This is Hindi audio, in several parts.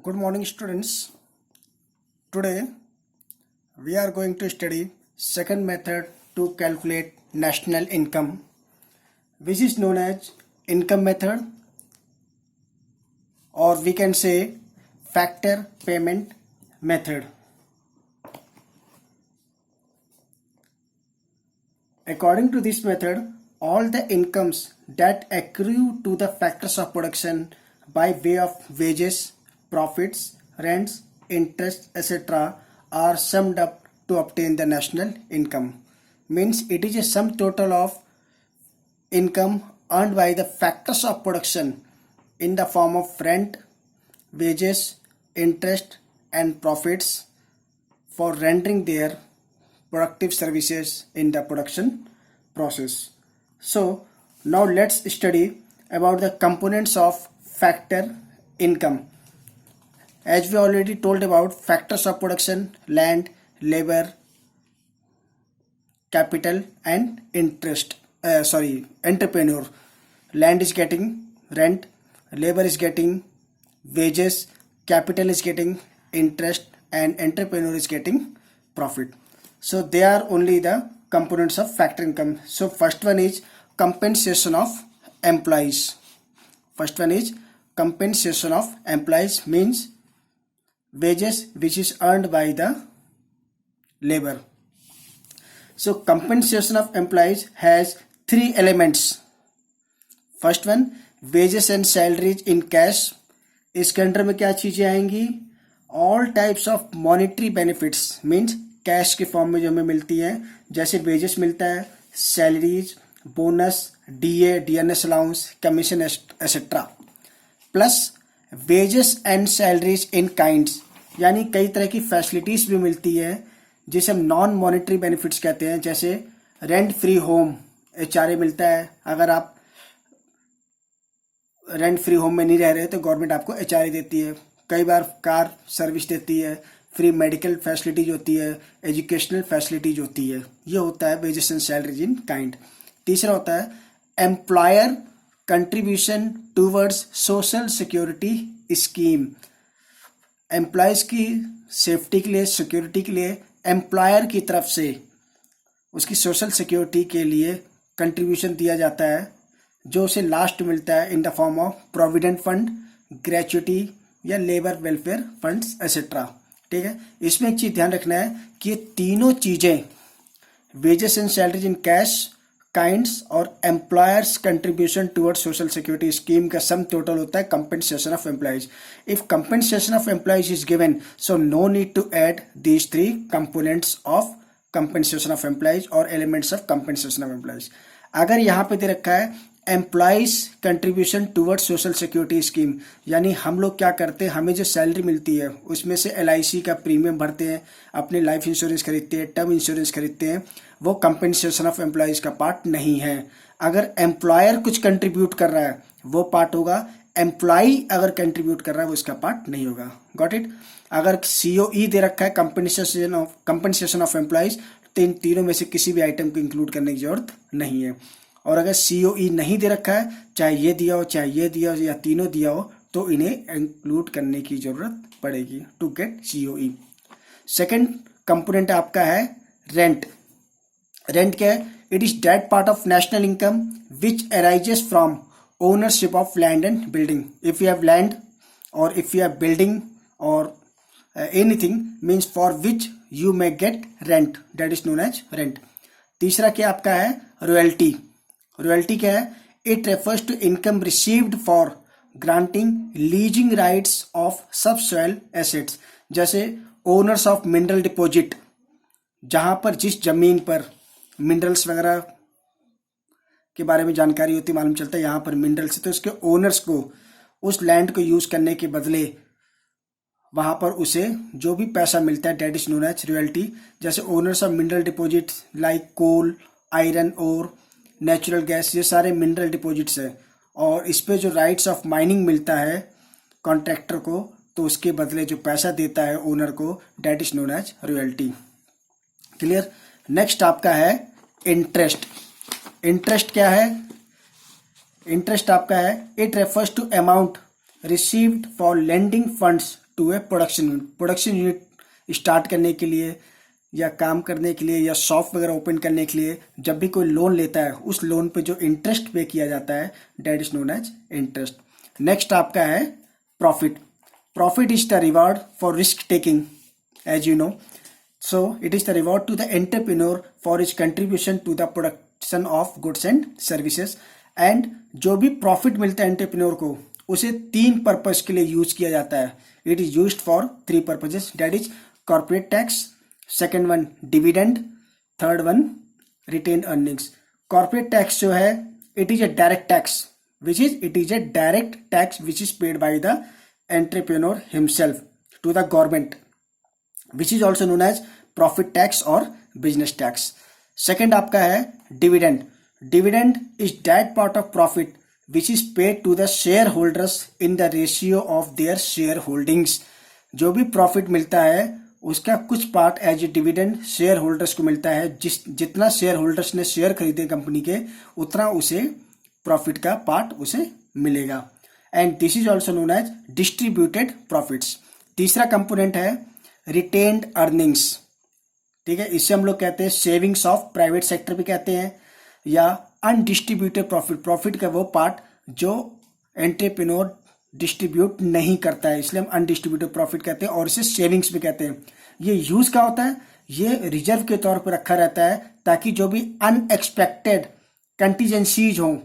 Good morning, students. Today we are going to study second method to calculate national income, which is known as income method, or we can say factor payment method. According to this method, all the incomes that accrue to the factors of production by way of wages, profits, rents, interest, etc. are summed up to obtain the national income. Means it is a sum total of income earned by the factors of production in the form of rent, wages, interest and profits for rendering their productive services in the production process. So now let's study about the components of factor income. As we already told about factors of production, land, labor, capital and interest. Entrepreneur. Land is getting rent, labor is getting wages, capital is getting interest and entrepreneur is getting profit. So they are only the components of factor income. So first one is compensation of employees. First one is compensation of employees, means wages which is earned by the labor. So compensation of employees has three elements. First one, wages and salaries in cash. इसके अंडर में क्या चीजें आएंगी? All types of monetary benefits, means cash के फॉर्म में जो हमें मिलती है, जैसे वेजेस मिलता है, salaries, bonus, DA, DNS allowance, commission etcetera, plus wages and salaries in kinds, यानी कई तरह की फैसिलिटीज भी मिलती है जिसे हम नॉन मॉनेटरी बेनिफिट्स कहते हैं, जैसे रेंट फ्री होम एचआरए मिलता है. अगर आप रेंट फ्री होम में नहीं रह रहे तो गवर्नमेंट आपको एचआरए देती है. कई बार कार सर्विस देती है, फ्री मेडिकल फैसिलिटीज होती है, एजुकेशनल फैसिलिटीज होती है. ये होता है wages and salaries in kind. तीसरा होता है employer contribution towards social security scheme. Employees की सेफ्टी के लिए, सिक्योरिटी के लिए एम्प्लॉयर की तरफ से उसकी सोशल सिक्योरिटी के लिए कंट्रीब्यूशन दिया जाता है, जो उसे लास्ट मिलता है in the form of provident fund, gratuity या लेबर वेलफेयर फंड्स एक्सेट्रा. ठीक है. इसमें एक चीज ध्यान रखना है कि ये तीनों चीजें, wages and salaries in cash, kinds और employers contribution towards social security scheme का सम टोटल होता है compensation of employees. If compensation of employees is given, so no need to add these three components of compensation of employees और elements of compensation of employees. अगर यहाँ पे दे रखा है employees contribution towards social security scheme, यानी हम लोग क्या करते हैं, हमें जो सैलरी मिलती है उसमें से एलआईसी का प्रीमियम भरते हैं, अपने लाइफ इंश्योरेंस खरीदते हैं, टर्म इंश्योरेंस खरीदते हैं, वो कंपेंसेशन ऑफ एम्प्लॉयज का पार्ट नहीं है. अगर एम्प्लॉयर कुछ कंट्रीब्यूट कर रहा है वो पार्ट होगा, एम्प्लॉय अगर कंट्रीब्यूट कर रहा है वो इसका पार्ट नहीं होगा. Got it. अगर सीओई दे रखा है कंपेंसेशन ऑफ एम्प्लॉयज, तो इन तीनों में से किसी भी आइटम को इंक्लूड करने की जरूरत नहीं है. और अगर सीओई नहीं दे रखा है, चाहे ये दिया हो, चाहे ये दिया हो या तीनों दिया हो, तो इन्हें इंक्लूड करने की जरूरत पड़ेगी to get COE. Second component आपका है रेंट. रेंट क्या है? It is that part of national income which arises from ownership of land and building. If you have land और इफ यू हैव बिल्डिंग और anything means for which you may get rent, that is known as rent. तीसरा क्या आपका है? रॉयल्टी. रॉयल्टी क्या है? It refers to income received for granting leasing rights of subsoil assets, जैसे ओनर्स ऑफ मिनरल डिपॉजिट, जहां पर जिस जमीन पर मिनरल्स वगैरह के बारे में जानकारी होती, मालूम चलता है यहाँ पर मिनरल्स, तो उसके ओनर्स को उस लैंड को यूज करने के बदले वहां पर उसे जो भी पैसा मिलता है, that is known as royalty. जैसे owners of mineral deposit like coal, iron और नेचुरल गैस, ये सारे मिनरल डिपॉजिट्स है, और इस पे जो राइट्स ऑफ माइनिंग मिलता है कॉन्ट्रैक्टर को, तो उसके बदले जो पैसा देता है ओनर को, that is known as royalty. Clear. Next आपका है इंटरेस्ट. इंटरेस्ट क्या है? इंटरेस्ट आपका है, it refers to amount received for lending funds to a production unit. Production unit start करने के लिए या काम करने के लिए या शॉप वगैरह ओपन करने के लिए जब भी कोई लोन लेता है उस लोन पे जो इंटरेस्ट पे किया जाता है that is known as interest. Next आपका है profit. Profit is the reward for risk taking as you know, so it is the reward to the entrepreneur for his contribution to the production of goods and services. And जो भी प्रॉफिट मिलता है एंटरप्रेन्योर को उसे 3 पर्पज के लिए यूज किया जाता है। It is used for 3 purposes, that is corporate tax, second one dividend, third one retain earnings. Corporate tax जो है it is a direct tax which is it is a direct tax which is paid by the entrepreneur himself to the government, which is also known as profit tax or business tax. Second आपका है dividend. Dividend is that part of profit which is paid to the shareholders in the ratio of their shareholdings. जो भी प्रॉफिट मिलता है उसका कुछ part as a dividend shareholders को मिलता है। जितना शेयर होल्डर्स ने शेयर खरीदे कंपनी के उतना उसे प्रॉफिट का पार्ट उसे मिलेगा। And this is also known as distributed profits. तीसरा कंपोनेंट है रिटेन्ड अर्निंग्स, ठीक है, इससे हम लोग कहते हैं सेविंग्स ऑफ प्राइवेट सेक्टर भी कहते हैं, या अनडिस्ट्रीब्यूटेड प्रॉफिट, प्रॉफिट का वो पार्ट जो एंटरप्रेन्योर डिस्ट्रीब्यूट नहीं करता है, इसलिए हम अनडिस्ट्रीब्यूटेड प्रॉफिट कहते हैं और इसे सेविंग्स भी कहते हैं। ये यूज क्या होता है, ये रिजर्व के तौर पर रखा रहता है ताकि जो भी अनएक्सपेक्टेड कंटीजेंसीज हों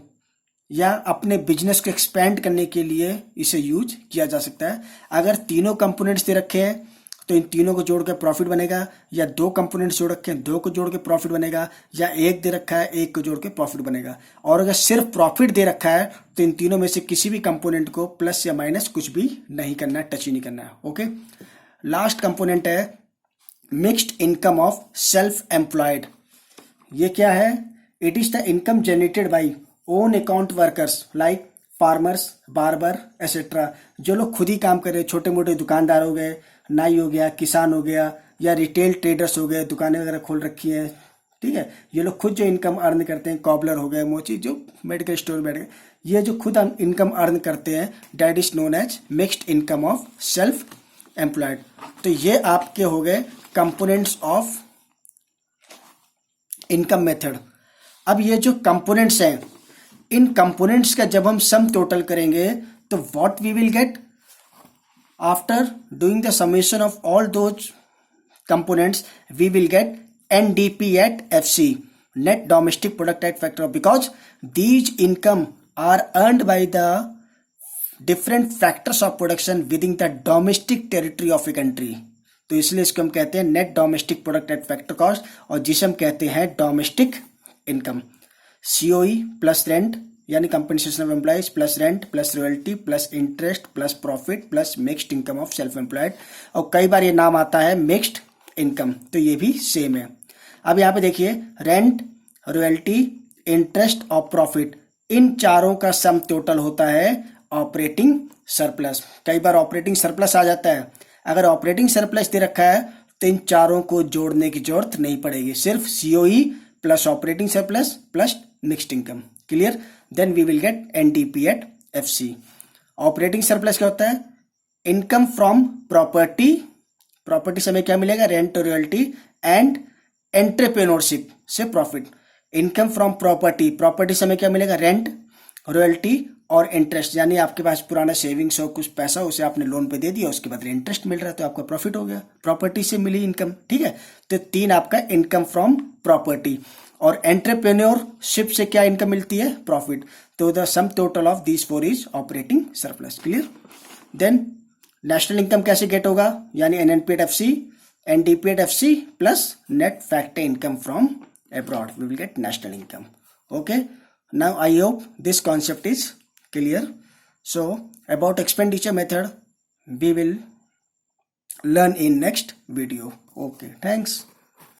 या अपने बिजनेस को एक्सपेंड करने के लिए इसे यूज किया जा सकता है। अगर तीनों कंपोनेंट्स दे रखे हैं तो इन तीनों को जोड़ के प्रॉफिट बनेगा, या 2 कंपोनेंट्स जोड़ रखे हैं 2 को जोड़ के प्रॉफिट बनेगा, या 1 दे रखा है 1 को जोड़ के प्रॉफिट बनेगा। और अगर सिर्फ प्रॉफिट दे रखा है तो इन तीनों में से किसी भी कंपोनेंट को प्लस या माइनस कुछ भी नहीं करना है, टच ही नहीं करना है। ओके, लास्ट कंपोनेंट है mixed income of self employed. ये क्या है, it is the income generated by own account workers like farmers, barber etcetera. जो लोग खुद ही काम कर रहे हैं, छोटे मोटे दुकानदार हो गए, नाई हो गया, किसान हो गया, या रिटेल ट्रेडर्स हो गए, दुकानें वगैरह खोल रखी हैं, ठीक है, ये लोग खुद जो इनकम अर्न करते हैं, कॉबलर हो गए, मोची जो मेडिकल स्टोर में बैठ गए, ये जो खुद इनकम अर्न करते हैं that is known as mixed income of self employed. तो ये आपके हो गए कंपोनेंट्स ऑफ इनकम मेथड। अब ये जो कंपोनेंट्स हैं, इन कंपोनेंट्स का जब हम सम टोटल करेंगे तो what we will get after doing the summation of all those components, we will get NDP at FC, net domestic product at factor, because these income are earned by the different factors of production within the domestic territory of a country. तो इसलिए इसको हम कहते हैं net domestic product at factor cost, और जिसे हम कहते हैं domestic income. COE plus rent यानी compensation of employees plus rent plus royalty plus interest plus profit plus mixed income of self employed, और कई बार ये नाम आता है मिक्स्ड इनकम, तो ये भी सेम है। अब यहाँ पे देखिए रेंट, रॉयल्टी, इंटरेस्ट और प्रॉफिट, इन चारों का सम टोटल होता है ऑपरेटिंग सरप्लस। कई बार ऑपरेटिंग सरप्लस आ जाता है, अगर ऑपरेटिंग सरप्लस दे रखा है तो इन चारों को जोड़ने की जरूरत नहीं पड़ेगी, सिर्फ COE plus operating surplus plus mixed income. Clear? Then we will get NDP at FC। Operating surplus क्या होता है, इनकम फ्रॉम प्रॉपर्टी, प्रॉपर्टी से हमें क्या मिलेगा, रेंट, रॉयल्टी एंड एंटरप्रेन्योरशिप से profit. Income from property, property से हमें क्या मिलेगा, रेंट, रॉयल्टी और इंटरेस्ट, यानी आपके पास पुराना सेविंग्स हो, कुछ पैसा उसे आपने लोन पे दे दिया, उसके बाद इंटरेस्ट मिल रहा है तो आपका प्रॉफिट हो गया, प्रॉपर्टी से मिली इनकम। ठीक है, तो 3 आपका इनकम फ्रॉम प्रॉपर्टी, और एंटरप्रेन्योरशिप से क्या इनकम मिलती है, प्रॉफिट। तो the sum total of this 4 is operating surplus. Clear? Then national income कैसे गेट होगा, यानी NNP at FC, NDP at FC plus net factor income from abroad, we will get national income. Okay, now I hope this concept is clear. So about expenditure method we will learn in next video. Okay, thanks.